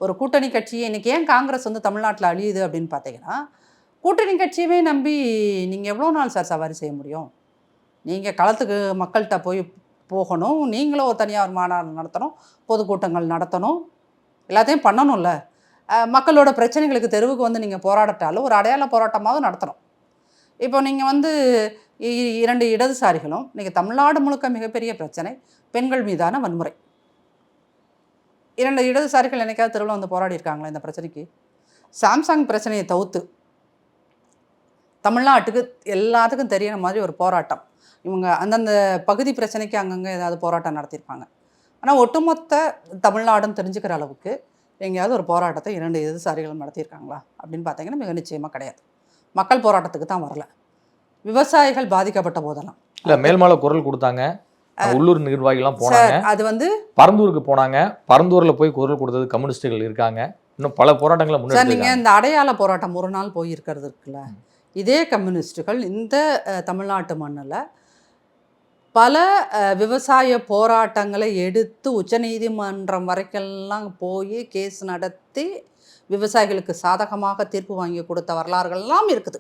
ஒரு கூட்டணி கட்சியை இன்றைக்கி ஏன் காங்கிரஸ் வந்து தமிழ்நாட்டில் அழியுது அப்படின்னு பார்த்தீங்கன்னா, கூட்டணி கட்சியவே நம்பி நீங்கள் எவ்வளோ நாள் சார் சவாரி செய்ய முடியும்? நீங்கள் களத்துக்கு மக்கள்கிட்ட போகணும், நீங்களும் ஒரு தனியார் மாநாடு நடத்தணும், பொதுக்கூட்டங்கள் நடத்தணும், எல்லாத்தையும் பண்ணணும்ல. மக்களோட பிரச்சனைகளுக்கு தெருவுக்கு வந்து நீங்கள் போராடட்டாலும் ஒரு அடையாள போராட்டமாவது நடத்தணும். இப்போ நீங்கள் வந்து 2 இடதுசாரிகளும் இன்றைக்கி தமிழ்நாடு முழுக்க மிகப்பெரிய பிரச்சனை பெண்கள் மீதான வன்முறை. 2 இடதுசாரிகள் என்னைக்காவது தெருவில் வந்து போராடி இருக்காங்களா இந்த பிரச்சனைக்கு? சாம்சங் பிரச்சனையை தவிர்த்து தமிழ்நாட்டுக்கு எல்லாத்துக்கும் தெரியிற மாதிரி ஒரு போராட்டம், இவங்க அந்தந்த பகுதி பிரச்சனைக்கு அங்கங்கே ஏதாவது போராட்டம் நடத்தியிருப்பாங்க. ஆனால் ஒட்டுமொத்த தமிழ்நாடுன்னு தெரிஞ்சுக்கிற அளவுக்கு எங்கேயாவது ஒரு போராட்டத்தை 2 இடதுசாரிகளும் நடத்தியிருக்காங்களா அப்படின்னு பார்த்தீங்கன்னா மிக நிச்சயமாக கிடையாது. மக்கள் போராட்டத்துக்கு தான் வரல, விவசாயிகள் பாதிக்கப்பட்ட போதெல்லாம் இல்லை மேல்மால குரல் கொடுத்தாங்க, உள்ளூர் நிர்வாகிகள்லாம் போனாங்க, அது வந்து பரந்தூருக்கு போனாங்க, பரந்தூரில் போய் குரல் கொடுத்தது கம்யூனிஸ்டுகள் இருக்காங்க, இன்னும் பல போராட்டங்களை முன்னாடி. நீங்கள் இந்த அடையாள போராட்டம் ஒரு நாள் போயிருக்கிறது இருக்குல்ல, இதே கம்யூனிஸ்டுகள் இந்த தமிழ்நாட்டு மண்ணில் பல விவசாய போராட்டங்களை எடுத்து உச்சநீதிமன்றம் வரைக்கெல்லாம் கேஸ் நடத்தி விவசாயிகளுக்கு சாதகமாக தீர்ப்பு வாங்கி கொடுத்த வரலாறுகள்லாம் இருக்குது.